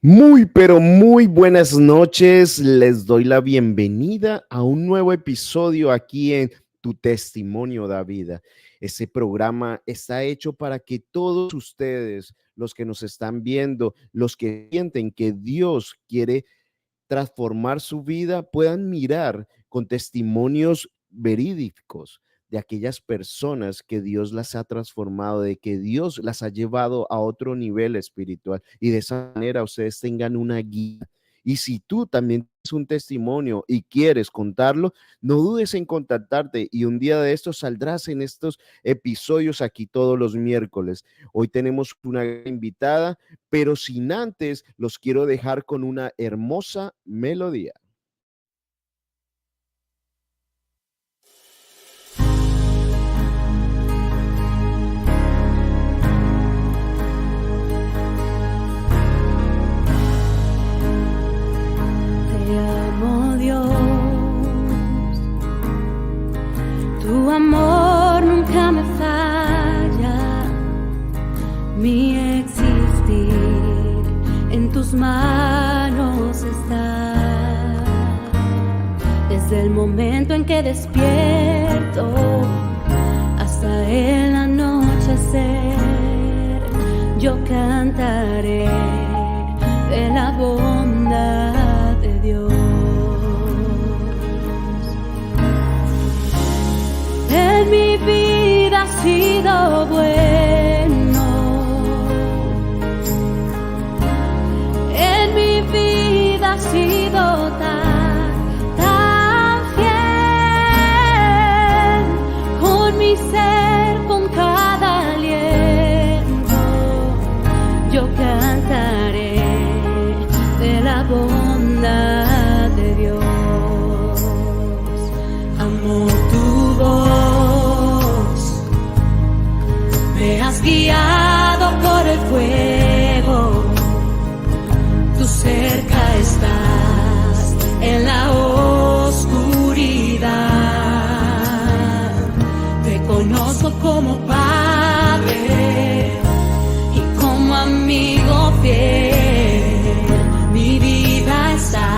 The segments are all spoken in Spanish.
Muy, pero muy buenas noches. Les doy la bienvenida a un nuevo episodio aquí en Tu Testimonio da Vida. Ese programa está hecho para que todos ustedes, los que nos están viendo, los que sienten que Dios quiere transformar su vida, puedan mirar con testimonios verídicos de aquellas personas que Dios las ha transformado, de que Dios las ha llevado a otro nivel espiritual y de esa manera ustedes tengan una guía. Y si tú también tienes un testimonio y quieres contarlo, no dudes en contactarte y un día de estos saldrás en estos episodios aquí todos los miércoles. Hoy tenemos una invitada, pero sin antes los quiero dejar con una hermosa melodía. Te amo, Dios, tu amor nunca me falla, mi existir en tus manos está. Desde el momento en que despierto hasta el anochecer, yo cantaré de la bondad de Dios. En mi vida ha sido bueno, en mi vida ha sido tan fiel, con mi ser, con cada aliento, yo cantaré de la bondad de Dios. Amo tu voz, me has guiado por el fuego, tú cerca estás en la oscuridad. Te conozco como Padre y como amigo fiel, mi vida está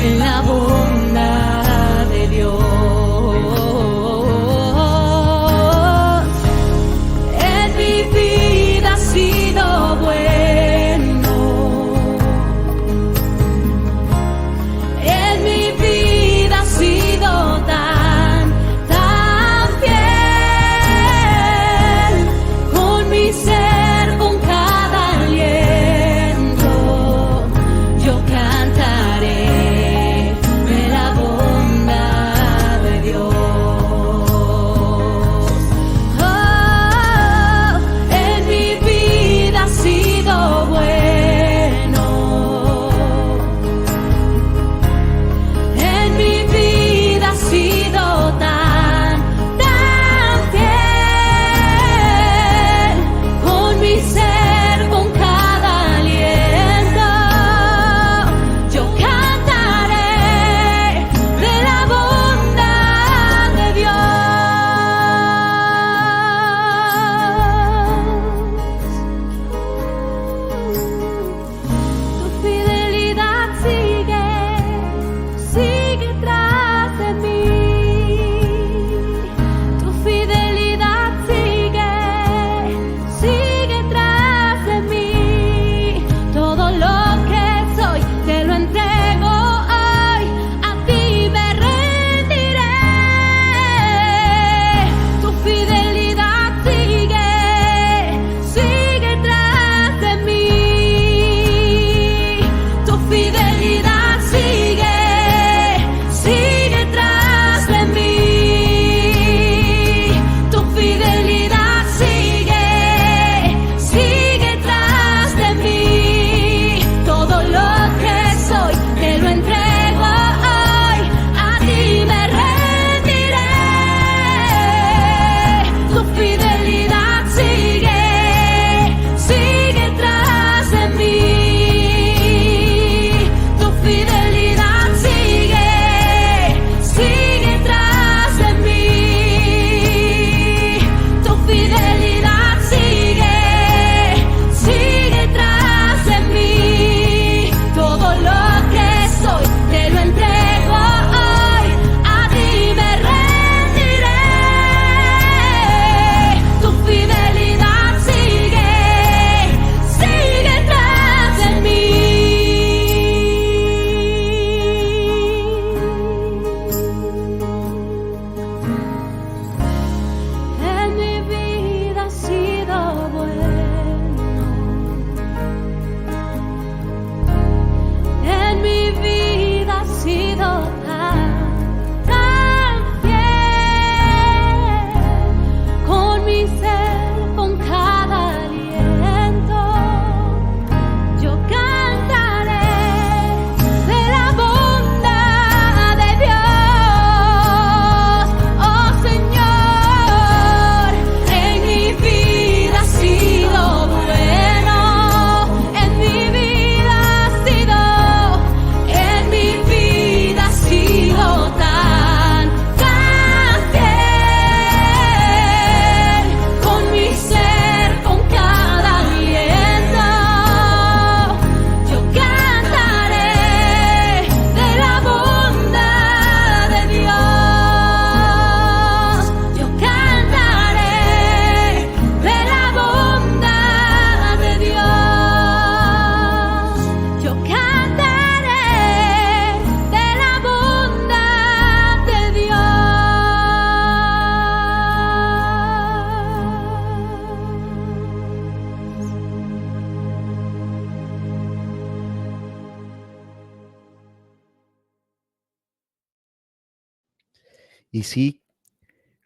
en la bondad de Dios. En mi vida ha sido bueno, en mi vida ha sido tan fiel, con mi ser, con cada aliento, Y sí,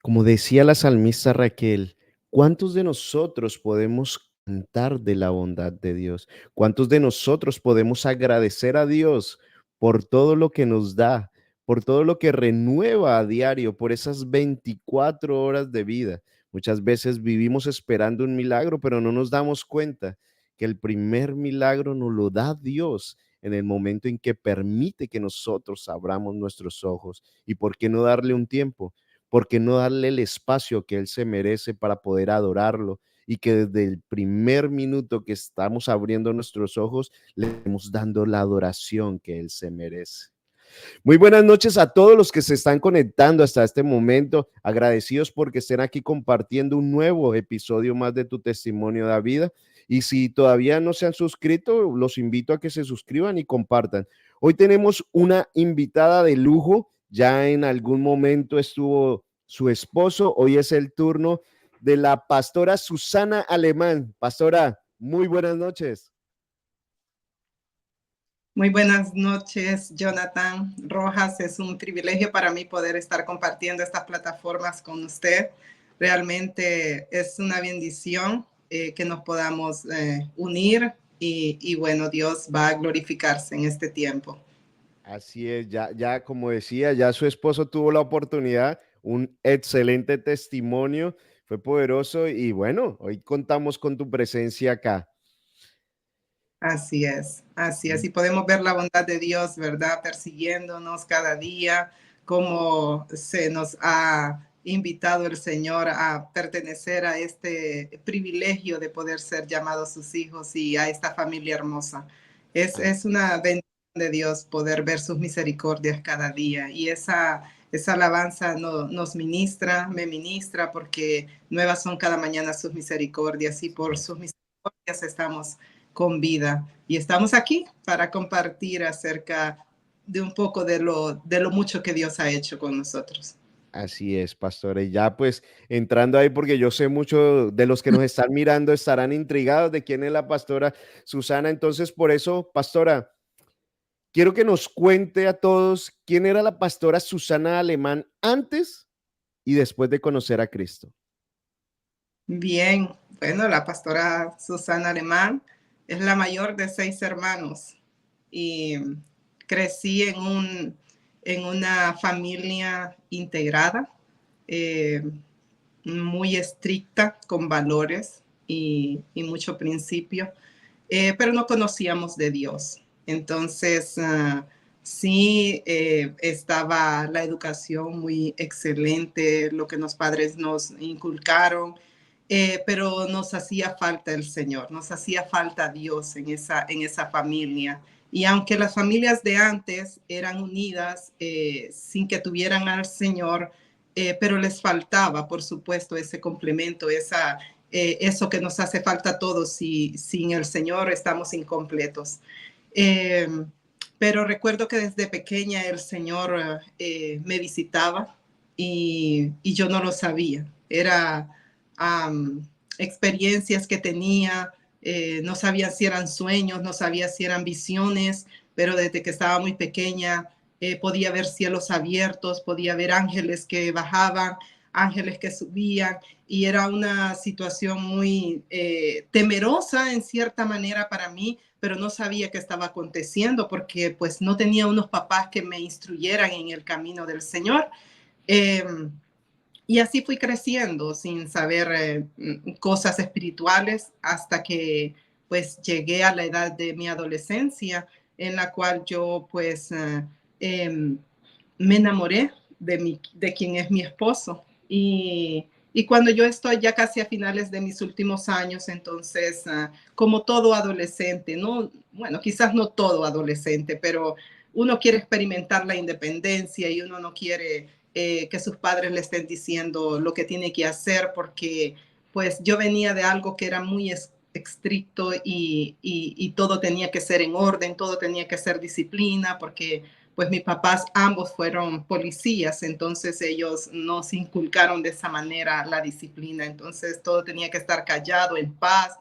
como decía la salmista Raquel, ¿cuántos de nosotros podemos cantar de la bondad de Dios? ¿Cuántos de nosotros podemos agradecer a Dios por todo lo que nos da, por todo lo que renueva a diario, por esas 24 horas de vida? Muchas veces vivimos esperando un milagro, pero no nos damos cuenta que el primer milagro nos lo da Dios en el momento en que permite que nosotros abramos nuestros ojos. ¿Y por qué no darle un tiempo? ¿Por qué no darle el espacio que Él se merece para poder adorarlo? Y que desde el primer minuto que estamos abriendo nuestros ojos, le estamos dando la adoración que Él se merece. Muy buenas noches a todos los que se están conectando hasta este momento. Agradecidos porque estén aquí compartiendo un nuevo episodio más de Tu Testimonio de Vida. Y si todavía no se han suscrito, los invito a que se suscriban y compartan. Hoy tenemos una invitada de lujo. Ya en algún momento estuvo su esposo. Hoy es el turno de la pastora Susana Alemán. Pastora, muy buenas noches. Muy buenas noches, Jonathan Rojas. Es un privilegio para mí poder estar compartiendo estas plataformas con usted. Realmente es una bendición que nos podamos unir y bueno, Dios va a glorificarse en este tiempo. Así es, ya como decía, ya su esposo tuvo la oportunidad, un excelente testimonio, fue poderoso y bueno, hoy contamos con tu presencia acá. Así es, así es. Mm. Y podemos ver la bondad de Dios, ¿verdad? Persiguiéndonos cada día, cómo se nos ha invitado el Señor a pertenecer a este privilegio de poder ser llamados sus hijos y a esta familia hermosa. Es una bendición de Dios poder ver sus misericordias cada día y esa alabanza nos ministra, me ministra, porque nuevas son cada mañana sus misericordias y por sus misericordias estamos con vida. Y estamos aquí para compartir acerca de un poco de lo mucho que Dios ha hecho con nosotros. Así es, pastora. Y ya pues entrando ahí, porque yo sé mucho de los que nos están mirando estarán intrigados de quién es la pastora Susana. Entonces, por eso, pastora, quiero que nos cuente a todos quién era la pastora Susana Alemán antes y después de conocer a Cristo. Bien, bueno, la pastora Susana Alemán es la mayor de 6 hermanos y crecí en una familia integrada, eh, muy estricta, con valores y mucho principio, pero no conocíamos de Dios. Entonces, sí, estaba la educación muy excelente, lo que los padres nos inculcaron, pero nos hacía falta el Señor, nos hacía falta Dios en esa familia. Y aunque las familias de antes eran unidas sin que tuvieran al Señor, pero les faltaba, por supuesto, ese complemento, eso que nos hace falta a todos. Si sin el Señor estamos incompletos. Eh, pero recuerdo que desde pequeña el Señor me visitaba y yo no lo sabía. Era experiencias que tenía, no sabía si eran sueños, no sabía si eran visiones, pero desde que estaba muy pequeña podía ver cielos abiertos, podía ver ángeles que bajaban, ángeles que subían, y era una situación muy temerosa en cierta manera para mí, pero no sabía qué estaba aconteciendo porque pues no tenía unos papás que me instruyeran en el camino del Señor. Eh, y así fui creciendo sin saber cosas espirituales hasta que pues llegué a la edad de mi adolescencia, en la cual yo pues me enamoré de quien es mi esposo. Y cuando yo estoy ya casi a finales de mis últimos años, entonces, como todo adolescente, no, bueno, quizás no todo adolescente, pero uno quiere experimentar la independencia y uno no quiere que sus padres le estén diciendo lo que tiene que hacer, porque pues yo venía de algo que era muy estricto y todo tenía que ser en orden, todo tenía que ser disciplina, porque pues mis papás ambos fueron policías, entonces ellos nos inculcaron de esa manera la disciplina, entonces todo tenía que estar callado, en paz.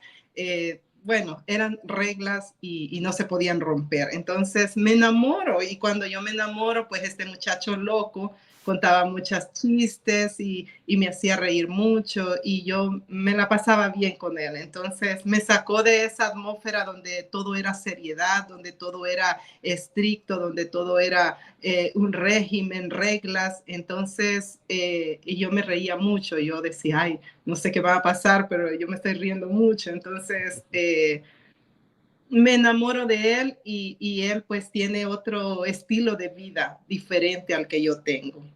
Bueno, eran reglas y no se podían romper. Entonces me enamoro y cuando yo me enamoro, pues este muchacho loco contaba muchos chistes y me hacía reír mucho y yo me la pasaba bien con él. Entonces me sacó de esa atmósfera donde todo era seriedad, donde todo era estricto, donde todo era un régimen, reglas. Entonces, y yo me reía mucho. Yo decía, ay, no sé qué va a pasar, pero yo me estoy riendo mucho. Entonces, me enamoro de él y él pues tiene otro estilo de vida diferente al que yo tengo.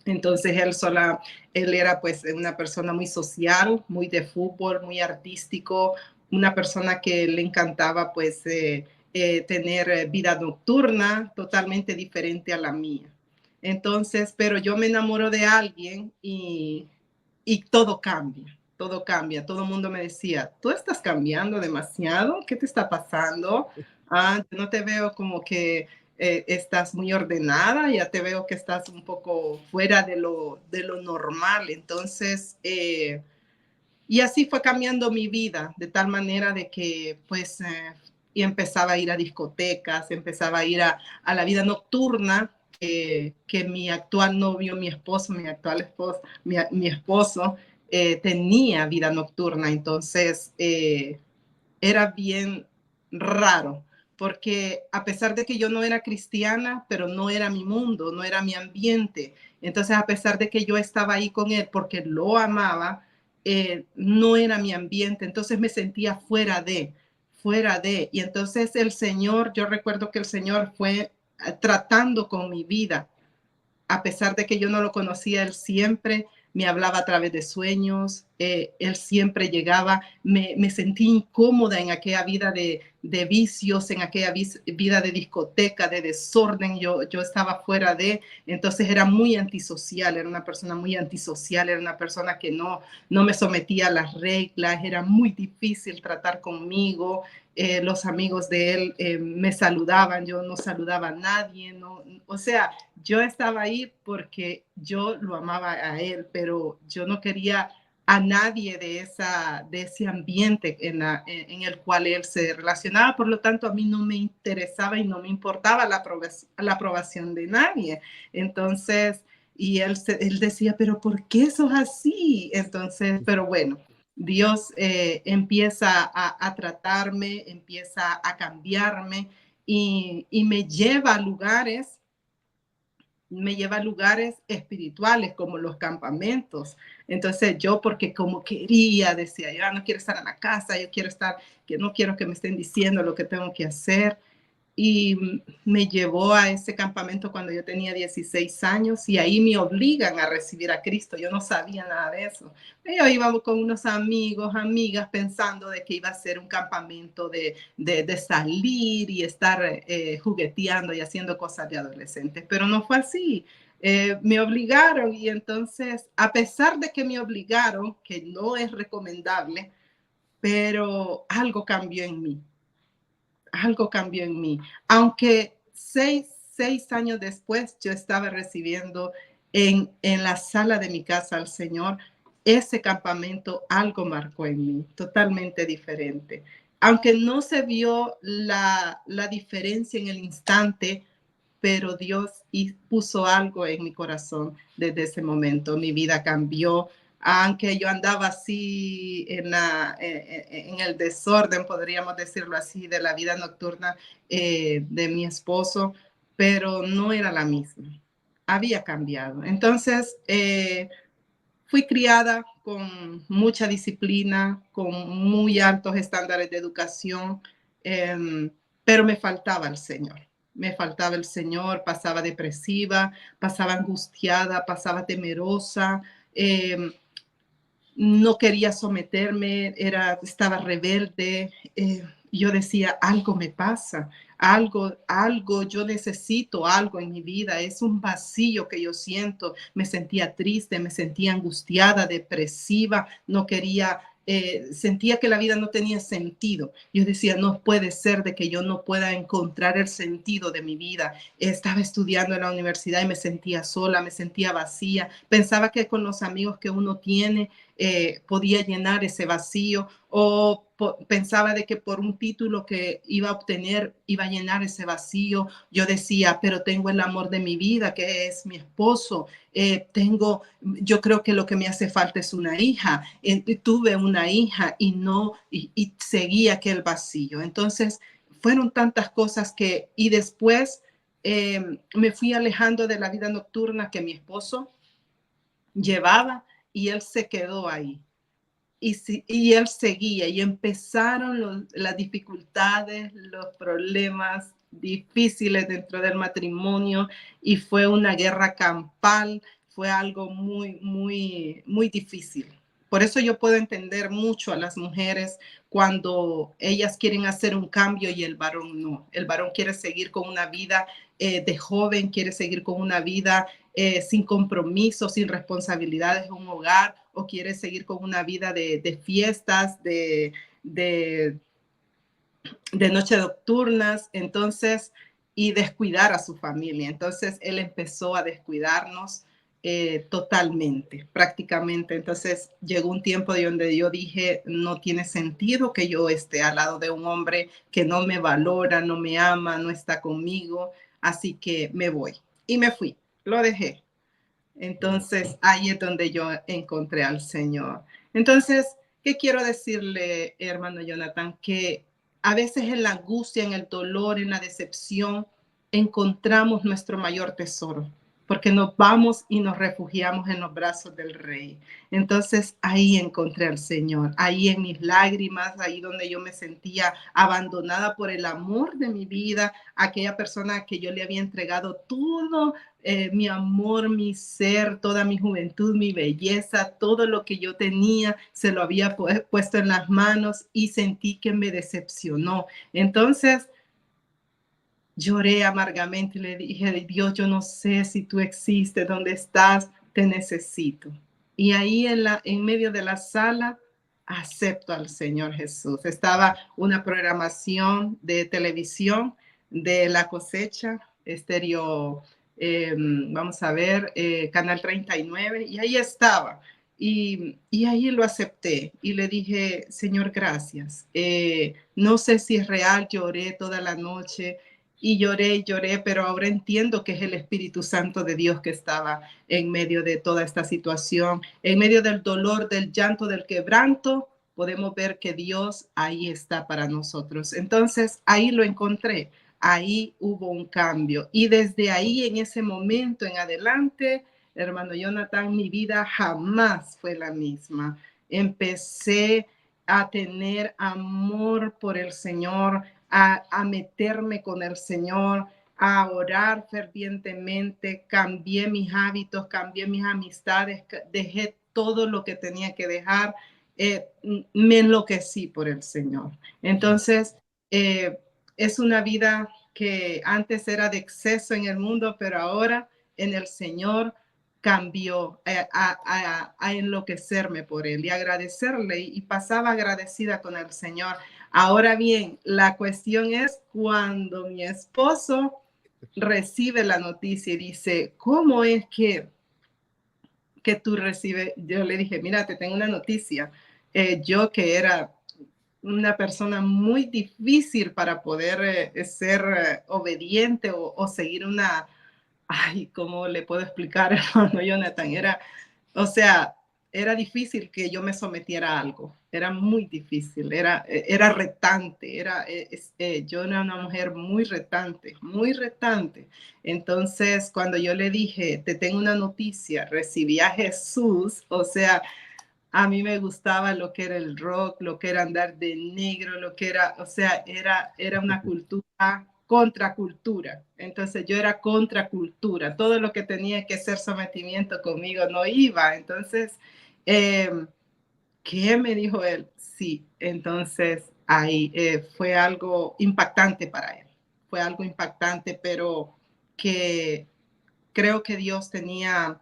Entonces él era pues una persona muy social, muy de fútbol, muy artístico, una persona que le encantaba pues tener vida nocturna totalmente diferente a la mía. Entonces, pero yo me enamoro de alguien y todo cambia, todo cambia. Todo el mundo me decía, tú estás cambiando demasiado, ¿qué te está pasando? Ah, yo no te veo como que estás muy ordenada, ya te veo que estás un poco fuera de lo normal. Entonces, y así fue cambiando mi vida, de tal manera de que pues y empezaba a ir a discotecas, empezaba a ir a la vida nocturna que mi actual novio, mi esposo, mi actual esposo, mi esposo tenía vida nocturna. Entonces, era bien raro, porque a pesar de que yo no era cristiana, pero no era mi mundo, no era mi ambiente. Entonces, a pesar de que yo estaba ahí con él porque lo amaba, no era mi ambiente. Entonces me sentía fuera de. Y entonces el Señor, yo recuerdo que el Señor fue tratando con mi vida a pesar de que yo no lo conocía, él siempre me hablaba a través de sueños, él siempre llegaba, me sentí incómoda en aquella vida de vicios, en aquella vida de discoteca, de desorden, yo estaba fuera de, entonces era muy antisocial, era una persona muy antisocial, era una persona que no me sometía a las reglas, era muy difícil tratar conmigo, los amigos de él me saludaban, yo no saludaba a nadie, no, o sea, yo estaba ahí porque yo lo amaba a él, pero yo no quería a nadie de ese ambiente en el cual él se relacionaba. Por lo tanto, a mí no me interesaba y no me importaba la aprobación de nadie. Entonces, y él decía, pero ¿por qué sos así? Entonces, pero bueno, Dios empieza a tratarme, empieza a cambiarme y me lleva a lugares espirituales como los campamentos. Entonces yo, porque como quería, decía, ya no quiero estar en la casa, yo quiero estar, que no quiero que me estén diciendo lo que tengo que hacer. Y me llevó a ese campamento cuando yo tenía 16 años y ahí me obligan a recibir a Cristo. Yo no sabía nada de eso. Yo iba con unos amigos, amigas, pensando de que iba a ser un campamento de salir y estar jugueteando y haciendo cosas de adolescentes, pero no fue así. Me obligaron y entonces, a pesar de que me obligaron, que no es recomendable, pero algo cambió en mí. Aunque seis años después yo estaba recibiendo en la sala de mi casa al Señor, ese campamento algo marcó en mí, totalmente diferente. Aunque no se vio la diferencia en el instante, pero Dios puso algo en mi corazón desde ese momento. Mi vida cambió, aunque yo andaba así en el desorden, podríamos decirlo así, de la vida nocturna de mi esposo, pero no era la misma. Había cambiado. Entonces, fui criada con mucha disciplina, con muy altos estándares de educación, pero me faltaba el Señor. Me faltaba el Señor, pasaba depresiva, pasaba angustiada, pasaba temerosa, no quería someterme, estaba rebelde. Yo decía, algo me pasa, algo, yo necesito algo en mi vida, es un vacío que yo siento. Me sentía triste, me sentía angustiada, depresiva, no quería, sentía que la vida no tenía sentido. Yo decía, no puede ser de que yo no pueda encontrar el sentido de mi vida. Estaba estudiando en la universidad y me sentía sola, me sentía vacía. Pensaba que con los amigos que uno tiene podía llenar ese vacío, o pensaba de que por un título que iba a obtener iba a llenar ese vacío. Yo decía, pero tengo el amor de mi vida, que es mi esposo. Yo creo que lo que me hace falta es una hija. Tuve una hija y no, y seguía aquel vacío. Entonces, fueron tantas cosas y después me fui alejando de la vida nocturna que mi esposo llevaba y él se quedó ahí. Y él seguía y empezaron las dificultades, los problemas difíciles dentro del matrimonio y fue una guerra campal, fue algo muy, muy, muy difícil. Por eso yo puedo entender mucho a las mujeres cuando ellas quieren hacer un cambio y el varón no. El varón quiere seguir con una vida de joven, quiere seguir con una vida sin compromiso, sin responsabilidades en un hogar, o quiere seguir con una vida de fiestas, de noches nocturnas, entonces, y descuidar a su familia. Entonces, él empezó a descuidarnos totalmente, prácticamente. Entonces, llegó un tiempo de donde yo dije, no tiene sentido que yo esté al lado de un hombre que no me valora, no me ama, no está conmigo, así que me voy. Y me fui, lo dejé. Entonces, ahí es donde yo encontré al Señor. Entonces, ¿qué quiero decirle, hermano Jonathan? Que a veces en la angustia, en el dolor, en la decepción, encontramos nuestro mayor tesoro, porque nos vamos y nos refugiamos en los brazos del Rey. Entonces, ahí encontré al Señor, ahí en mis lágrimas, ahí donde yo me sentía abandonada por el amor de mi vida, aquella persona que yo le había entregado todo, mi amor, mi ser, toda mi juventud, mi belleza, todo lo que yo tenía, se lo había puesto en las manos y sentí que me decepcionó. Entonces, lloré amargamente y le dije, Dios, yo no sé si tú existes, ¿dónde estás? Te necesito. Y ahí en medio de la sala, acepto al Señor Jesús. Estaba una programación de televisión de La Cosecha, estéreo, vamos a ver, Canal 39, y ahí estaba. Y ahí lo acepté y le dije, Señor, gracias. No sé si es real, lloré toda la noche y lloré, pero ahora entiendo que es el Espíritu Santo de Dios que estaba en medio de toda esta situación, en medio del dolor, del llanto, del quebranto. Podemos ver que Dios ahí está para nosotros. Entonces, ahí lo encontré, ahí hubo un cambio. Y desde ahí, en ese momento en adelante, hermano Jonathan, mi vida jamás fue la misma. Empecé a tener amor por el Señor, a meterme con el Señor, a orar fervientemente, cambié mis hábitos, cambié mis amistades, dejé todo lo que tenía que dejar, me enloquecí por el Señor. Entonces, es una vida que antes era de exceso en el mundo, pero ahora en el Señor cambió a enloquecerme por Él y agradecerle, y pasaba agradecida con el Señor. Ahora bien, la cuestión es cuando mi esposo recibe la noticia y dice, ¿cómo es que tú recibes? Yo le dije, mira, te tengo una noticia. Yo que era una persona muy difícil para poder ser obediente o seguir una, ay, ¿cómo le puedo explicar, hermano Jonathan? O sea, era difícil que yo me sometiera a algo, era muy difícil, era retante, yo era una mujer muy retante, muy retante. Entonces, cuando yo le dije, te tengo una noticia, recibí a Jesús, o sea, a mí me gustaba lo que era el rock, lo que era andar de negro, lo que era, o sea, era una cultura, contracultura. Entonces yo era contracultura. Todo lo que tenía que ser sometimiento conmigo no iba. Entonces, ¿qué me dijo él? Sí. Entonces ahí fue algo impactante para él. Fue algo impactante, pero que creo que Dios tenía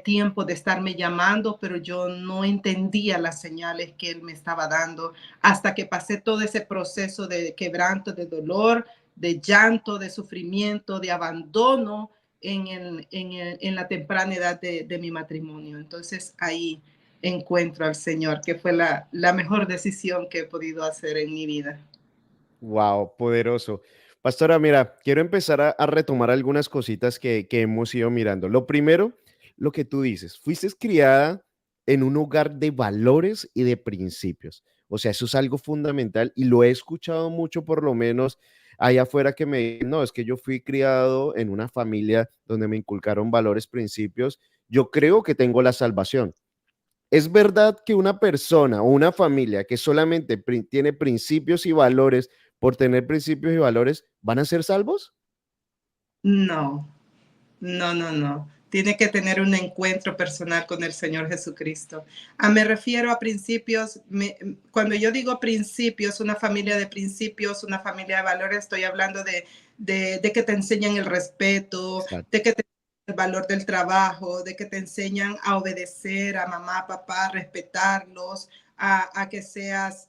tiempo de estarme llamando, pero yo no entendía las señales que Él me estaba dando hasta que pasé todo ese proceso de quebranto, de dolor, de llanto, de sufrimiento, de abandono en la temprana edad de mi matrimonio. Entonces ahí encuentro al Señor, que fue la mejor decisión que he podido hacer en mi vida. Wow, poderoso. Pastora, mira, quiero empezar a retomar algunas cositas que hemos ido mirando. Lo primero, lo que tú dices, fuiste criada en un hogar de valores y de principios. O sea, eso es algo fundamental y lo he escuchado mucho, por lo menos allá afuera, que me dicen, no, es que yo fui criado en una familia donde me inculcaron valores, principios. Yo creo que tengo la salvación. ¿Es verdad que una persona o una familia que solamente tiene principios y valores, por tener principios y valores, van a ser salvos? No, no, no, no. Tiene que tener un encuentro personal con el Señor Jesucristo. Me refiero a principios, cuando yo digo principios, una familia de principios, una familia de valores, estoy hablando de que te enseñan el respeto, Exacto. de que te enseñan el valor del trabajo, de que te enseñan a obedecer a mamá, papá, respetarlos, a que seas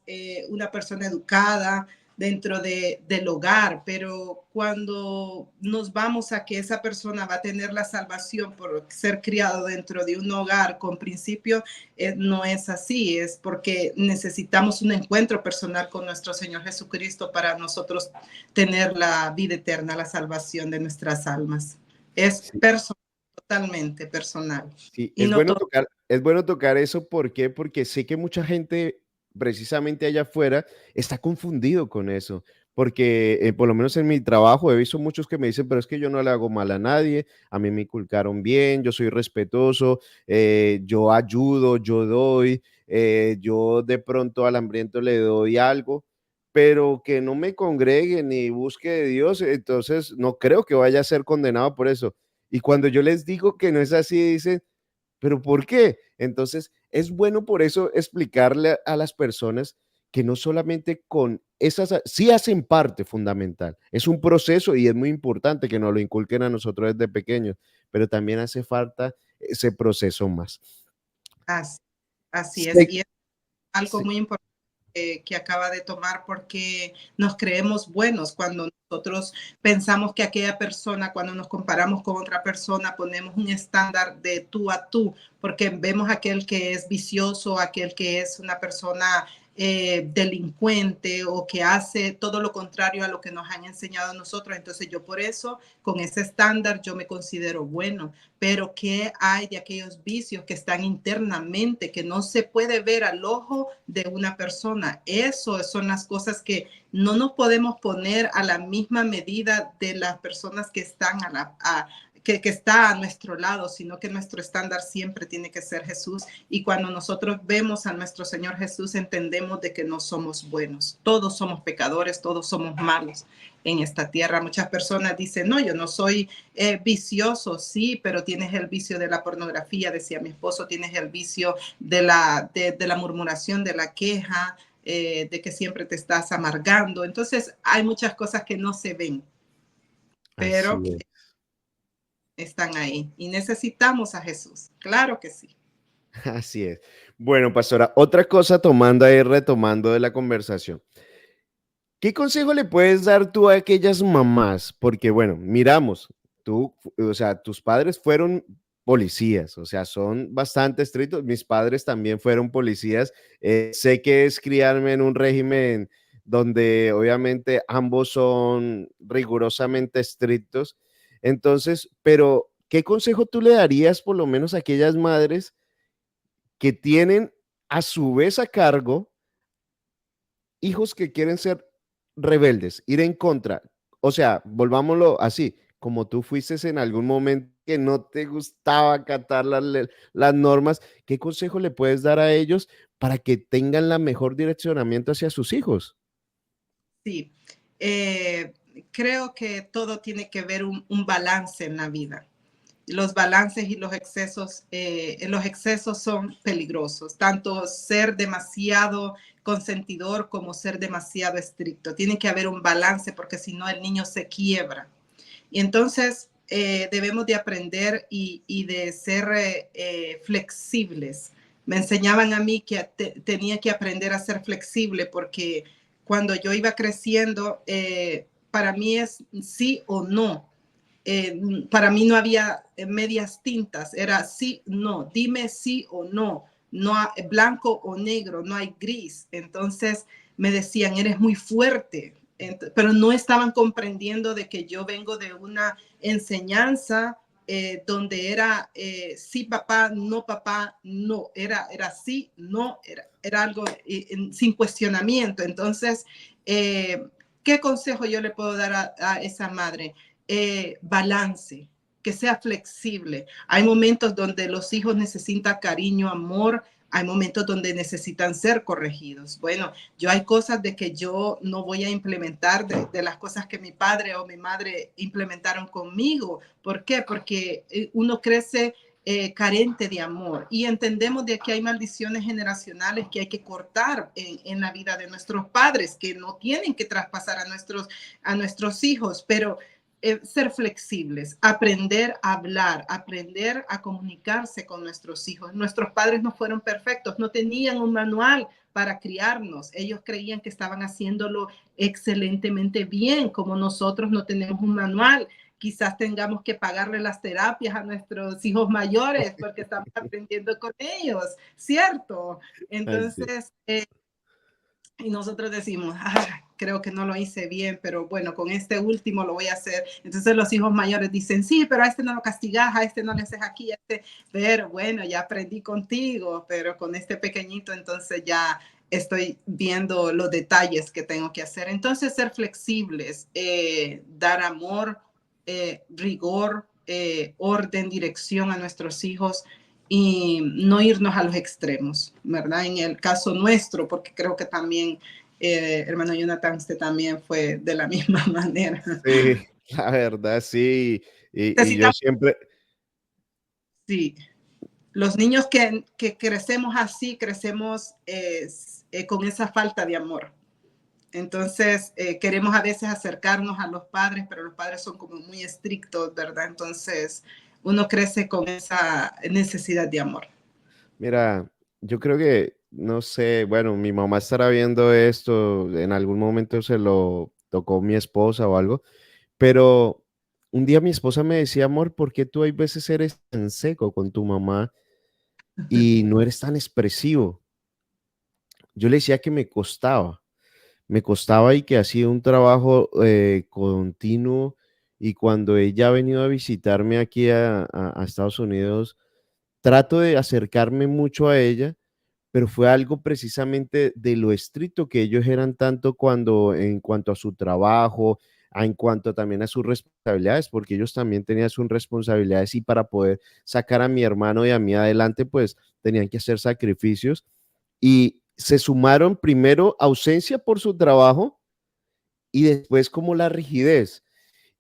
una persona educada dentro del hogar, pero cuando nos vamos a que esa persona va a tener la salvación por ser criado dentro de un hogar con principio, no es así, es porque necesitamos un encuentro personal con nuestro Señor Jesucristo para nosotros tener la vida eterna, la salvación de nuestras almas. Es Sí, personal, totalmente personal. sí, Y no todo. es bueno tocar eso. ¿Por qué? Porque sé que mucha gente, precisamente allá afuera, está confundido con eso. Porque por lo menos en mi trabajo he visto muchos que me dicen, pero es que yo no le hago mal a nadie, a mí me inculcaron bien, yo soy respetuoso, yo ayudo, yo doy, yo de pronto al hambriento le doy algo, pero que no me congregue ni busque de Dios, entonces no creo que vaya a ser condenado por eso. Y cuando yo les digo que no es así, dicen, ¿pero por qué? Entonces, es bueno por eso explicarle a las personas que no solamente con esas, sí hacen parte fundamental, es un proceso y es muy importante que nos lo inculquen a nosotros desde pequeños, pero también hace falta ese proceso más. Así, así es. Sí, Y es algo sí, muy importante que acaba de tomar porque nos creemos buenos cuando nosotros pensamos que aquella persona, cuando nos comparamos con otra persona, ponemos un estándar de tú a tú, porque vemos aquel que es vicioso, aquel que es una persona delincuente o que hace todo lo contrario a lo que nos han enseñado a nosotros. Entonces yo por eso, con ese estándar, yo me considero bueno. Pero ¿qué hay de aquellos vicios que están internamente, que no se puede ver al ojo de una persona? Eso son las cosas que no nos podemos poner a la misma medida de las personas que están que está a nuestro lado, sino que nuestro estándar siempre tiene que ser Jesús. Y cuando nosotros vemos a nuestro Señor Jesús, entendemos de que no somos buenos. Todos somos pecadores, todos somos malos en esta tierra. Muchas personas dicen, no, yo no soy vicioso, sí, pero tienes el vicio de la pornografía, decía mi esposo, tienes el vicio de la murmuración, de la queja, de que siempre te estás amargando. Entonces, hay muchas cosas que no se ven, así pero es. están ahí y necesitamos a Jesús. Claro que sí. Así es. Bueno, pastora, otra cosa tomando ahí, retomando de la conversación. ¿Qué consejo le puedes dar tú a aquellas mamás? Porque, bueno, miramos, tú, o sea, tus padres fueron policías, o sea, son bastante estrictos. Mis padres también fueron policías. Sé que es criarme en un régimen donde obviamente ambos son rigurosamente estrictos. Entonces, pero, ¿qué consejo tú le darías por lo menos a aquellas madres que tienen a su vez a cargo hijos que quieren ser rebeldes, ir en contra? O sea, volvámoslo así, como tú fuiste en algún momento que no te gustaba acatar las normas, ¿qué consejo le puedes dar a ellos para que tengan la mejor direccionamiento hacia sus hijos? Sí, eh, creo que todo tiene que ver un balance en la vida. Los balances y los excesos son peligrosos, tanto ser demasiado consentidor como ser demasiado estricto. Tiene que haber un balance porque si no el niño se quiebra. Y entonces debemos de aprender y de ser flexibles. Me enseñaban a mí que tenía que aprender a ser flexible porque cuando yo iba creciendo, para mí es sí o no. Para mí no había medias tintas, era sí, no, dime sí o no. no hay blanco o negro, no hay gris. Entonces me decían, eres muy fuerte, pero no estaban comprendiendo de que yo vengo de una enseñanza donde era sí papá, no, era sí, no, era algo sin cuestionamiento. Entonces, ¿qué consejo yo le puedo dar a esa madre? Balance, que sea flexible. Hay momentos donde los hijos necesitan cariño, amor, hay momentos donde necesitan ser corregidos. Bueno, yo hay cosas de que yo no voy a implementar de las cosas que mi padre o mi madre implementaron conmigo. ¿Por qué? Porque uno crece carente de amor y entendemos de que hay maldiciones generacionales que hay que cortar en la vida de nuestros padres, que no tienen que traspasar a nuestros hijos, pero ser flexibles, aprender a hablar, aprender a comunicarse con nuestros hijos. Nuestros padres no fueron perfectos, no tenían un manual para criarnos. Ellos creían que estaban haciéndolo excelentemente bien, como nosotros no tenemos un manual. Quizás tengamos que pagarle las terapias a nuestros hijos mayores porque estamos aprendiendo con ellos, ¿cierto? Así. Entonces, y nosotros decimos, creo que no lo hice bien, pero bueno, con este último lo voy a hacer. Entonces los hijos mayores dicen, sí, pero a este no lo castigas, a este no le haces aquí, a este, pero bueno, ya aprendí contigo, pero con este pequeñito entonces ya estoy viendo los detalles que tengo que hacer. Entonces ser flexibles, dar amor, rigor, orden, dirección a nuestros hijos y no irnos a los extremos, ¿verdad? En el caso nuestro, porque creo que también, hermano Jonathan, usted también fue de la misma manera. Sí, la verdad, sí. Y yo Necesitamos, siempre, sí, los niños que crecemos así, crecemos con esa falta de amor. Entonces, queremos a veces acercarnos a los padres, pero los padres son como muy estrictos, ¿verdad? Entonces, uno crece con esa necesidad de amor. mira, yo creo que, no sé, bueno, mi mamá estará viendo esto, en algún momento se lo tocó mi esposa o algo, pero un día mi esposa me decía, amor, ¿por qué tú hay veces eres tan seco con tu mamá y no eres tan expresivo? Yo le decía que me costaba y que ha sido un trabajo continuo y cuando ella ha venido a visitarme aquí a Estados Unidos, trato de acercarme mucho a ella, pero fue algo precisamente de lo estricto que ellos eran tanto cuando en cuanto a su trabajo, en cuanto también a sus responsabilidades, porque ellos también tenían sus responsabilidades y para poder sacar a mi hermano y a mí adelante, pues tenían que hacer sacrificios y se sumaron primero ausencia por su trabajo y después como la rigidez.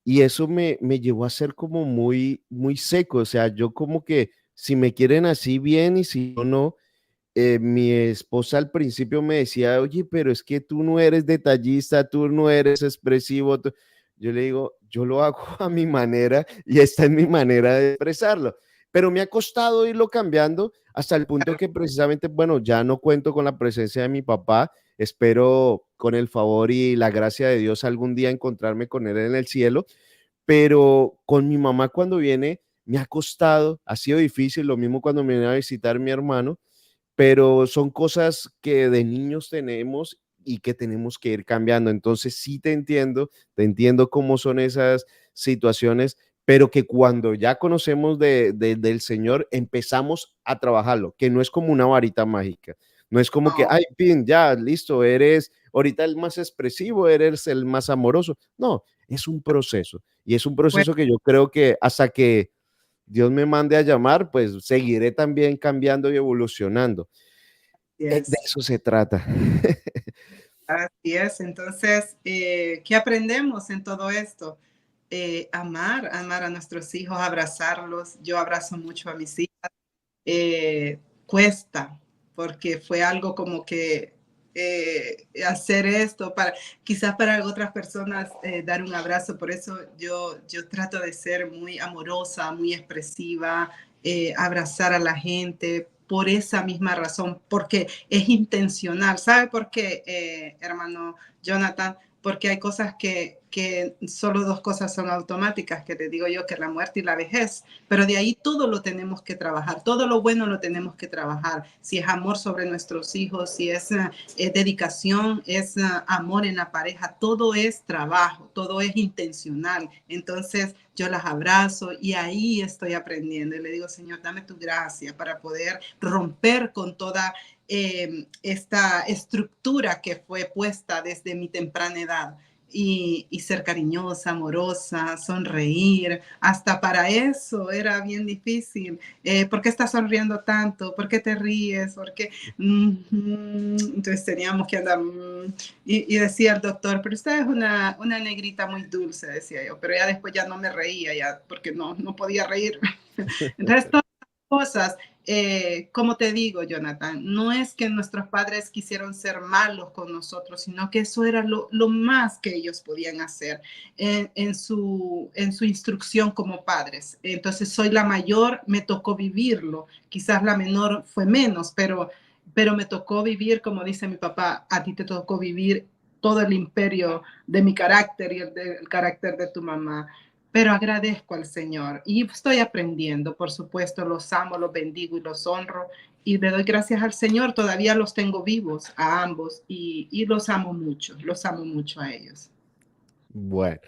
Y eso me llevó a ser como muy, muy seco. O sea, yo como que si me quieren así bien y si yo no, mi esposa al principio me decía, oye, pero es que tú no eres detallista, tú no eres expresivo. Yo le digo, yo lo hago a mi manera y esta es mi manera de expresarlo. Pero me ha costado irlo cambiando hasta el punto que precisamente, bueno, ya no cuento con la presencia de mi papá. Espero con el favor y la gracia de Dios algún día encontrarme con él en el cielo, pero con mi mamá cuando viene me ha costado, ha sido difícil, lo mismo cuando me viene a visitar mi hermano, pero son cosas que de niños tenemos y que tenemos que ir cambiando. Entonces sí te entiendo cómo son esas situaciones, pero que cuando ya conocemos del Señor empezamos a trabajarlo, que no es como una varita mágica. No es como que, No, ay, pin, ya, listo, eres ahorita el más expresivo, eres el más amoroso. No, es un proceso. Y es un bueno, proceso que yo creo que hasta que Dios me mande a llamar, pues seguiré también cambiando y evolucionando. De yes. eso se trata. Así es. Entonces, ¿qué aprendemos en todo esto? Amar a nuestros hijos, abrazarlos. Yo abrazo mucho a mis hijas. Cuesta, porque fue algo como que hacer esto para, quizás para otras personas dar un abrazo. Por eso yo trato de ser muy amorosa, muy expresiva, abrazar a la gente por esa misma razón, porque es intencional. ¿Sabe por qué, hermano Jonathan? Porque hay cosas que que solo dos cosas son automáticas, que te digo yo, que la muerte y la vejez, pero de ahí todo lo tenemos que trabajar, todo lo bueno lo tenemos que trabajar, si es amor sobre nuestros hijos, si es dedicación, es amor en la pareja, todo es trabajo, todo es intencional. Entonces yo las abrazo y ahí estoy aprendiendo y le digo, Señor, dame tu gracia para poder romper con toda esta estructura que fue puesta desde mi temprana edad. Y ser cariñosa, amorosa, sonreír, hasta para eso era bien difícil. ¿Por qué estás sonriendo tanto? ¿Por qué te ríes? ¿Por qué? Entonces teníamos que andar, y decía el doctor, pero usted es una negrita muy dulce, decía yo, pero ya después ya no me reía, ya, porque no podía reír. Entonces, todas las cosas, como te digo, Jonathan, no es que nuestros padres quisieron ser malos con nosotros, sino que eso era lo más que ellos podían hacer en su instrucción como padres. Entonces, soy la mayor, me tocó vivirlo. Quizás la menor fue menos, pero me tocó vivir, como dice mi papá, a ti te tocó vivir todo el imperio de mi carácter y el carácter de tu mamá. Pero agradezco al Señor y estoy aprendiendo, por supuesto, los amo, los bendigo y los honro y le doy gracias al Señor, todavía los tengo vivos a ambos y los amo mucho a ellos. Bueno,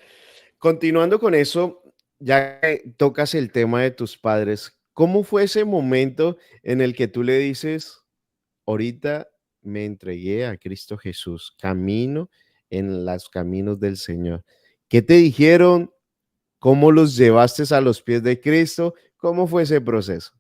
continuando con eso, ya que tocas el tema de tus padres, ¿cómo fue ese momento en el que tú le dices, ahorita me entregué a Cristo Jesús, camino en los caminos del Señor? ¿Qué te dijeron? ¿Cómo los llevaste a los pies de Cristo? ¿Cómo fue ese proceso?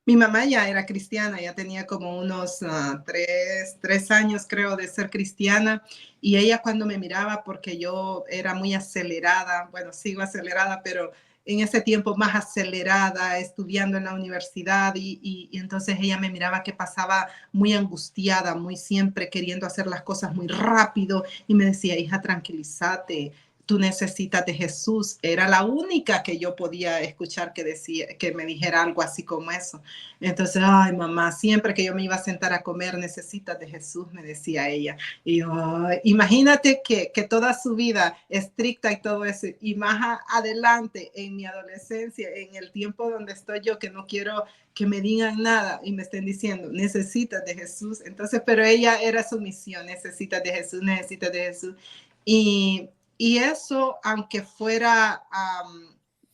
Mi mamá ya era cristiana, ya tenía como unos 3 años creo de ser cristiana y ella cuando me miraba, porque yo era muy acelerada, bueno, sigo acelerada, pero en ese tiempo más acelerada, estudiando en la universidad y entonces ella me miraba que pasaba muy angustiada, muy siempre queriendo hacer las cosas muy rápido y me decía, hija, tranquilízate, tú necesitas de Jesús. Era la única que yo podía escuchar que decía, que me dijera algo así como eso. Entonces, ay, mamá, siempre que yo me iba a sentar a comer, necesitas de Jesús, me decía ella. Y yo, ay, imagínate que toda su vida estricta y todo eso, y más adelante en mi adolescencia, en el tiempo donde estoy yo, que no quiero que me digan nada y me estén diciendo, necesitas de Jesús. Entonces, pero ella era su misión, necesitas de Jesús, necesitas de Jesús. Y, y eso, aunque fuera,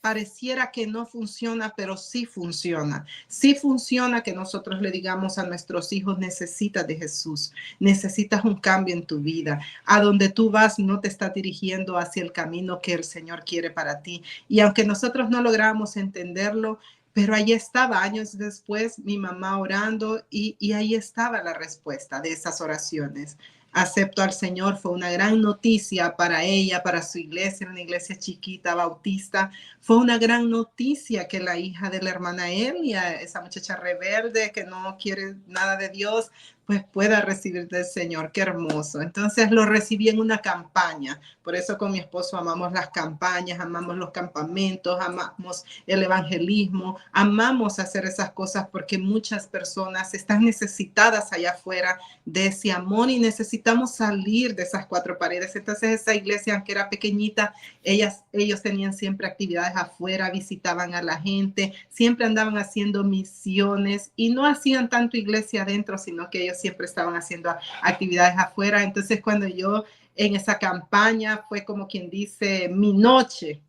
pareciera que no funciona, pero sí funciona. Sí funciona que nosotros le digamos a nuestros hijos, necesitas de Jesús, necesitas un cambio en tu vida. A donde tú vas no te está dirigiendo hacia el camino que el Señor quiere para ti. Y aunque nosotros no logramos entenderlo, pero ahí estaba, años después, mi mamá orando y ahí estaba la respuesta de esas oraciones. Acepto al Señor, fue una gran noticia para ella, para su iglesia, una iglesia chiquita, bautista. Fue una gran noticia que la hija de la hermana Elia, esa muchacha rebelde que no quiere nada de Dios, pues pueda recibir del Señor. Qué hermoso. Entonces lo recibí en una campaña. Por eso con mi esposo amamos las campañas, amamos los campamentos, amamos el evangelismo, amamos hacer esas cosas porque muchas personas están necesitadas allá afuera de ese amor y necesitamos salir de esas cuatro paredes. Entonces esa iglesia, aunque era pequeñita, ellos tenían siempre actividades afuera, visitaban a la gente, siempre andaban haciendo misiones y no hacían tanto iglesia adentro, sino que ellos siempre estaban haciendo actividades afuera. Entonces cuando yo en esa campaña fue como quien dice mi noche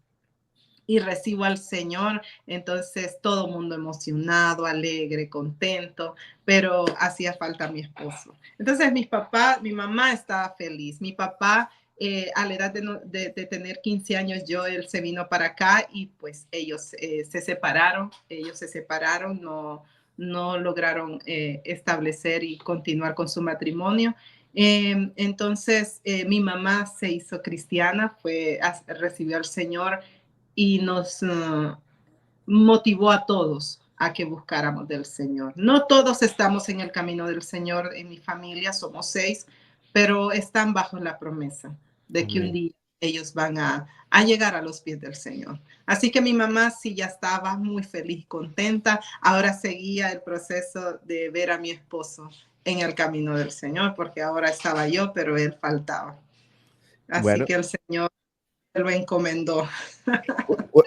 y recibo al Señor, entonces todo el mundo emocionado, alegre, contento, pero hacía falta mi esposo. Entonces mi mamá estaba feliz, mi papá a la edad de tener 15 años, él se vino para acá y pues ellos se separaron, no lograron establecer y continuar con su matrimonio. Entonces mi mamá se hizo cristiana, recibió al Señor y nos motivó a todos a que buscáramos del Señor. No todos estamos en el camino del Señor en mi familia, somos 6, pero están bajo la promesa de que un Amén. día ellos van a llegar a los pies del Señor. Así que mi mamá sí ya estaba muy feliz, contenta. Ahora seguía el proceso de ver a mi esposo en el camino del Señor, porque ahora estaba yo, pero él faltaba. Así Bueno, que el Señor lo encomendó.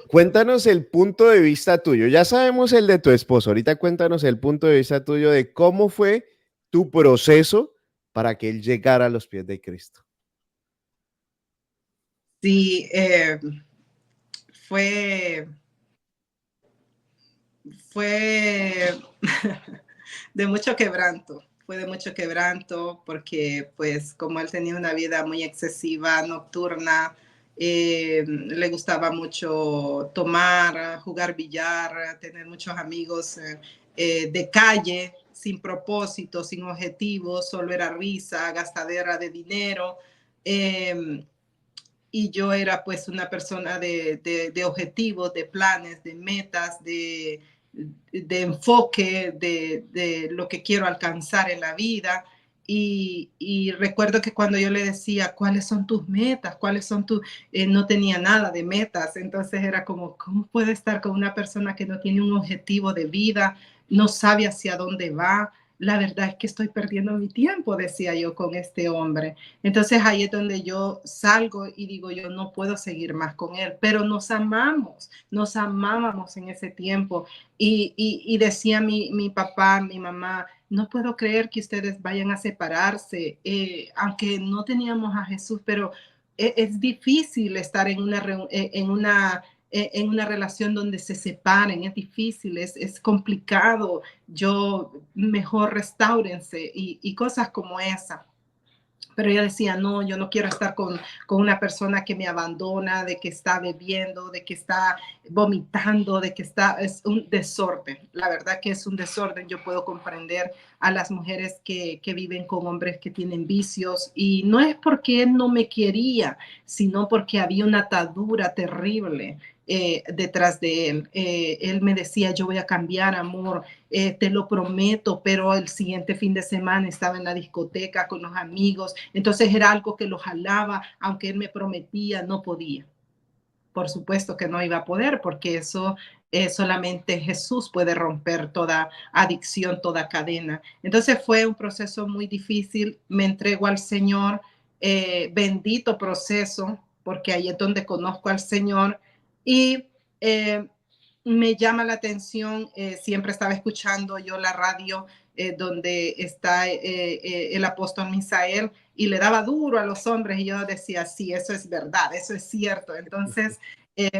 cuéntanos el punto de vista tuyo. Ya sabemos el de tu esposo. Ahorita cuéntanos el punto de vista tuyo de cómo fue tu proceso para que él llegara a los pies de Cristo. Sí, fue, fue de mucho quebranto. Fue de mucho quebranto porque, pues, como él tenía una vida muy excesiva, nocturna, le gustaba mucho tomar, jugar billar, tener muchos amigos de calle, sin propósito, sin objetivos, solo era risa, gastadera de dinero. Eh, y yo era pues una persona de objetivos, de planes, de metas, de enfoque, de lo que quiero alcanzar en la vida. Y recuerdo que cuando yo le decía, ¿cuáles son tus metas? ¿Cuáles son tus...? No tenía nada de metas. Entonces era como, ¿cómo puede estar con una persona que no tiene un objetivo de vida? No sabe hacia dónde va. La verdad es que estoy perdiendo mi tiempo, decía yo, con este hombre. Entonces ahí es donde yo salgo y digo, yo no puedo seguir más con él, pero nos amábamos en ese tiempo. Y decía mi papá, mi mamá, no puedo creer que ustedes vayan a separarse, aunque no teníamos a Jesús, pero es difícil estar en una relación donde se separen, es difícil, es complicado, yo mejor restáurense y cosas como esa. Pero ella decía, no, yo no quiero estar con una persona que me abandona, de que está bebiendo, de que está vomitando, de que está, es un desorden. La verdad que es un desorden. Yo puedo comprender a las mujeres que viven con hombres que tienen vicios y no es porque él no me quería, sino porque había una atadura terrible. Detrás de él. Él me decía, yo voy a cambiar, amor, te lo prometo, pero el siguiente fin de semana estaba en la discoteca con los amigos, entonces era algo que lo jalaba, aunque él me prometía, no podía. Por supuesto que no iba a poder, porque eso solamente Jesús puede romper toda adicción, toda cadena. Entonces fue un proceso muy difícil, me entrego al Señor, bendito proceso, porque ahí es donde conozco al Señor y me llama la atención, siempre estaba escuchando yo la radio donde está el apóstol Misael y le daba duro a los hombres y yo decía, sí, eso es verdad, eso es cierto. Entonces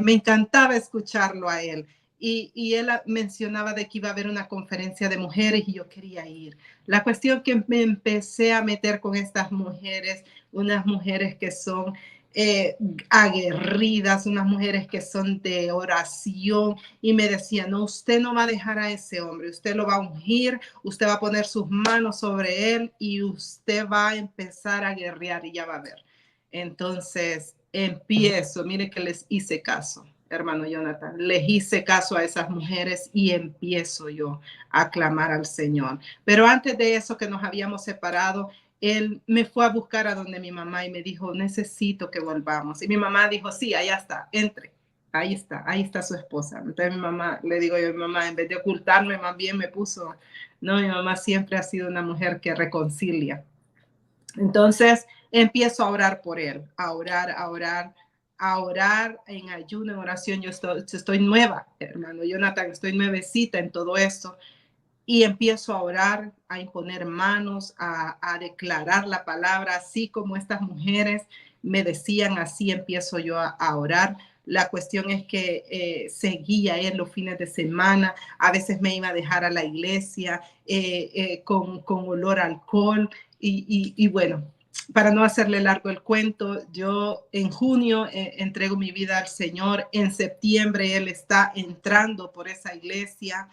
me encantaba escucharlo a él. Y él mencionaba de que iba a haber una conferencia de mujeres y yo quería ir. La cuestión que me empecé a meter con estas mujeres, unas mujeres que son aguerridas, unas mujeres que son de oración y me decía, no, usted no va a dejar a ese hombre, usted lo va a ungir, usted va a poner sus manos sobre él y usted va a empezar a guerrear y ya va a ver. Entonces empiezo, mire que les hice caso, hermano Jonathan, les hice caso a esas mujeres y empiezo yo a clamar al Señor. Pero antes de eso que nos habíamos separado, él me fue a buscar a donde mi mamá y me dijo, necesito que volvamos. Y mi mamá dijo, sí, allá está, entre. Ahí está su esposa. Entonces mi mamá, le digo yo a mi mamá, en vez de ocultarme, más bien me puso, no, mi mamá siempre ha sido una mujer que reconcilia. Entonces empiezo a orar por él, a orar en ayuno, en oración. Yo estoy nueva, hermano Jonathan, estoy nuevecita en todo esto y empiezo a orar, a imponer manos, a declarar la palabra, así como estas mujeres me decían, así empiezo yo a orar. La cuestión es que seguía él los fines de semana, a veces me iba a dejar a la iglesia con olor a alcohol y bueno, para no hacerle largo el cuento, yo en junio entrego mi vida al Señor, en septiembre él está entrando por esa iglesia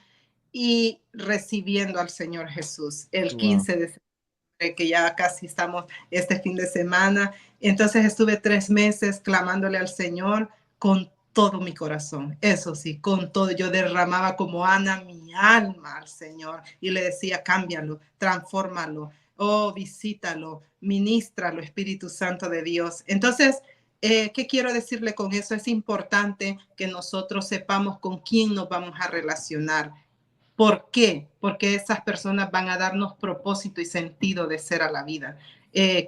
y recibiendo al Señor Jesús el Wow. 15 de septiembre, que ya casi estamos este fin de semana. Entonces estuve 3 meses clamándole al Señor con todo mi corazón, eso sí, con todo. Yo derramaba como Ana mi alma al Señor y le decía, cámbialo, transfórmalo, oh, visítalo, ministralo, Espíritu Santo de Dios. Entonces, ¿qué quiero decirle con eso? Es importante que nosotros sepamos con quién nos vamos a relacionar. ¿Por qué? Porque esas personas van a darnos propósito y sentido de ser a la vida.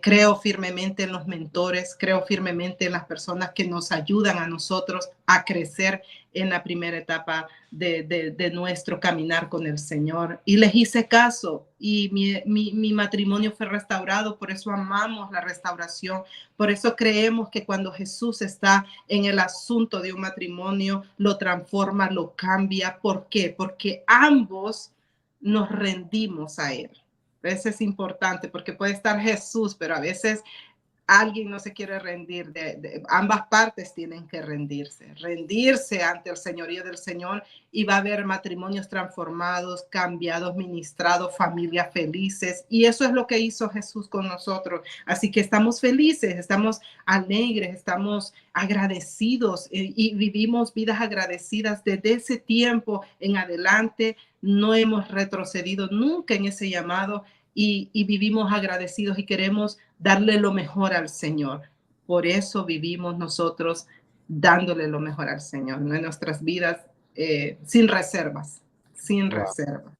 Creo firmemente en los mentores, creo firmemente en las personas que nos ayudan a nosotros a crecer en la primera etapa de nuestro caminar con el Señor. Y les hice caso y mi matrimonio fue restaurado, por eso amamos la restauración, por eso creemos que cuando Jesús está en el asunto de un matrimonio, lo transforma, lo cambia. ¿Por qué? Porque ambos nos rendimos a Él. Eso es importante porque puede estar Jesús, pero a veces alguien no se quiere rendir. Ambas partes tienen que rendirse ante el señorío del Señor, y va a haber matrimonios transformados, cambiados, ministrados, familias felices. Y eso es lo que hizo Jesús con nosotros. Así que estamos felices, estamos alegres, estamos agradecidos y vivimos vidas agradecidas desde ese tiempo en adelante. No hemos retrocedido nunca en ese llamado y vivimos agradecidos y queremos darle lo mejor al Señor. Por eso vivimos nosotros dándole lo mejor al Señor, ¿no? En nuestras vidas, sin reservas, sin Wow. reservas.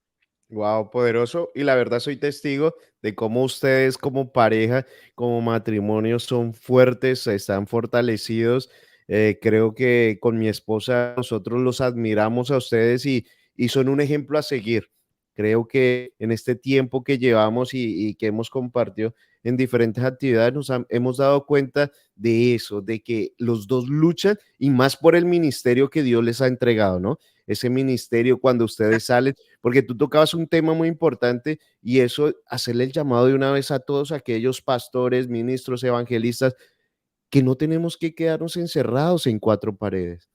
Wow, poderoso. Y la verdad soy testigo de cómo ustedes como pareja, como matrimonio son fuertes, están fortalecidos. Creo que con mi esposa nosotros los admiramos a ustedes y son un ejemplo a seguir. Creo que en este tiempo que llevamos y que hemos compartido en diferentes actividades hemos dado cuenta de eso, de que los dos luchan y más por el ministerio que Dios les ha entregado, ¿no? Ese ministerio cuando ustedes salen, porque tú tocabas un tema muy importante y eso, hacerle el llamado de una vez a todos aquellos pastores, ministros, evangelistas, que no tenemos que quedarnos encerrados en cuatro paredes.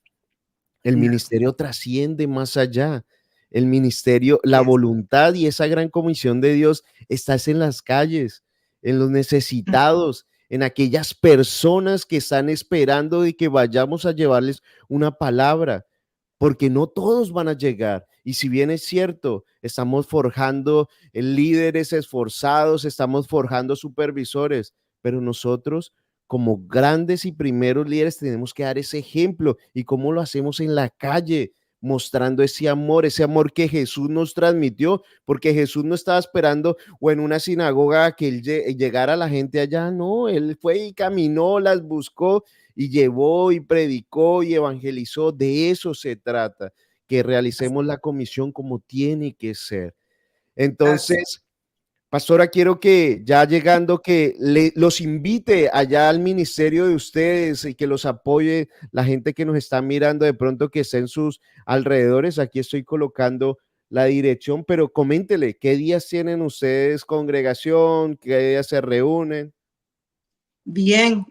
El ministerio trasciende más allá. El ministerio, la Yes. voluntad y esa gran comisión de Dios está en las calles, en los necesitados, en aquellas personas que están esperando de que vayamos a llevarles una palabra, porque no todos van a llegar. Y si bien es cierto, estamos forjando líderes esforzados, estamos forjando supervisores, pero nosotros como grandes y primeros líderes tenemos que dar ese ejemplo. ¿Y cómo lo hacemos en la calle? Mostrando ese amor que Jesús nos transmitió, porque Jesús no estaba esperando o en una sinagoga que él llegara la gente allá, no, él fue y caminó, las buscó y llevó y predicó y evangelizó. De eso se trata, que realicemos la comisión como tiene que ser. Así. Entonces, pastora, quiero que ya llegando que los invite allá al ministerio de ustedes y que los apoye la gente que nos está mirando de pronto que está en sus alrededores. Aquí estoy colocando la dirección, pero coméntele, ¿qué días tienen ustedes congregación? ¿Qué días se reúnen? Bien,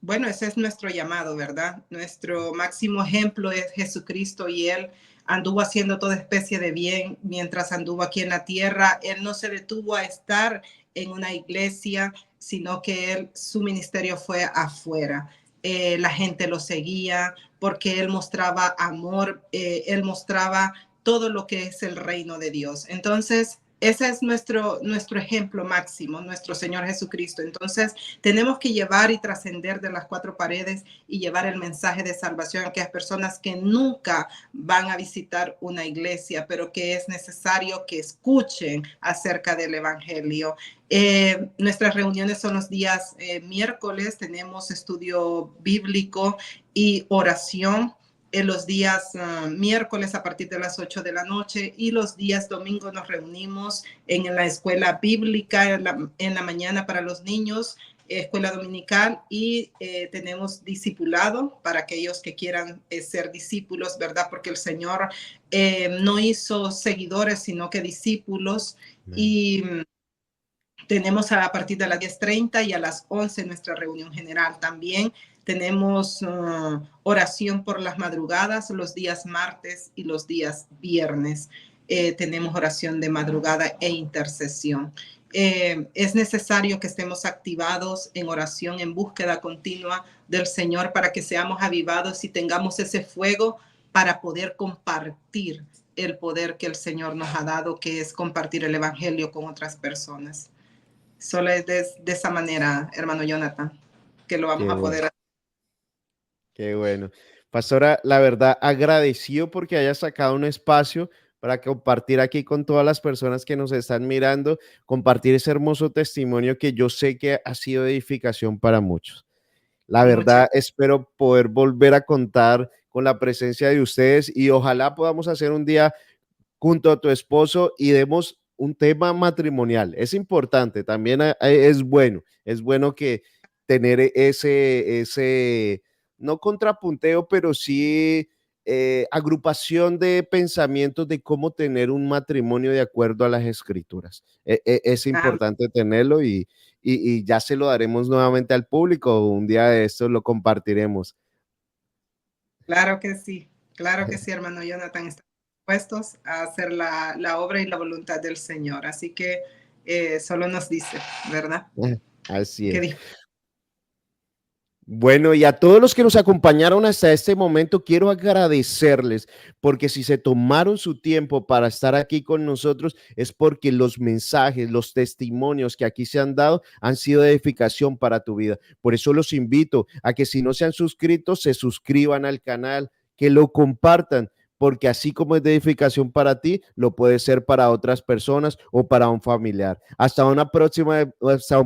bueno, ese es nuestro llamado, ¿verdad? Nuestro máximo ejemplo es Jesucristo, y Él anduvo haciendo toda especie de bien mientras anduvo aquí en la tierra. Él no se detuvo a estar en una iglesia, sino que su ministerio fue afuera. La gente lo seguía porque Él mostraba amor, Él mostraba todo lo que es el reino de Dios. Entonces, ese es nuestro ejemplo máximo, nuestro Señor Jesucristo. Entonces, tenemos que llevar y trascender de las cuatro paredes y llevar el mensaje de salvación a aquellas personas que nunca van a visitar una iglesia, pero que es necesario que escuchen acerca del Evangelio. Nuestras reuniones son los días miércoles, tenemos estudio bíblico y oración. En los días miércoles a partir de las 8 de la noche, y los días domingo nos reunimos en la escuela bíblica en la mañana para los niños, escuela dominical, y tenemos discipulado para aquellos que quieran ser discípulos, ¿verdad? Porque el Señor no hizo seguidores, sino que discípulos. Y tenemos a partir de las 10:30 y a las 11 nuestra reunión general. También tenemos oración por las madrugadas, los días martes y los días viernes. Tenemos oración de madrugada e intercesión. Es necesario que estemos activados en oración, en búsqueda continua del Señor, para que seamos avivados y tengamos ese fuego para poder compartir el poder que el Señor nos ha dado, que es compartir el Evangelio con otras personas. Solo es de esa manera, hermano Jonathan, que lo vamos Qué a bueno. poder hacer. Qué bueno. Pastora, la verdad, agradecido porque haya sacado un espacio para compartir aquí con todas las personas que nos están mirando, compartir ese hermoso testimonio que yo sé que ha sido de edificación para muchos. La Muchas, verdad, espero poder volver a contar con la presencia de ustedes y ojalá podamos hacer un día junto a tu esposo y demos un tema matrimonial. Es importante, también es bueno que tener no contrapunteo, pero sí agrupación de pensamientos de cómo tener un matrimonio de acuerdo a las escrituras. Es ah, importante tenerlo y ya se lo daremos nuevamente al público. Un día de esto lo compartiremos. claro que sí, hermano Jonathan, estamos dispuestos a hacer la obra y la voluntad del Señor. Así que solo nos dice, ¿verdad? Así Que es. Bueno, y a todos los que nos acompañaron hasta este momento, quiero agradecerles porque si se tomaron su tiempo para estar aquí con nosotros es porque los mensajes, los testimonios que aquí se han dado han sido de edificación para tu vida. Por eso los invito a que si no se han suscrito, se suscriban al canal, que lo compartan, porque así como es de edificación para ti, lo puede ser para otras personas o para un familiar. Hasta un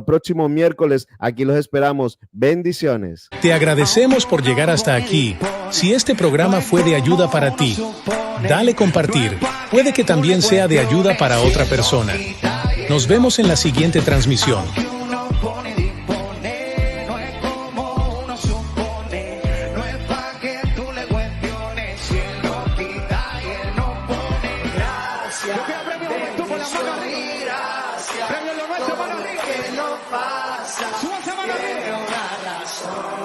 próximo miércoles. Aquí los esperamos. Bendiciones. Te agradecemos por llegar hasta aquí. Si este programa fue de ayuda para ti, dale compartir. Puede que también sea de ayuda para otra persona. Nos vemos en la siguiente transmisión. Premio lo nuestro para arriba. Que no pasa. Súbase a mano arriba.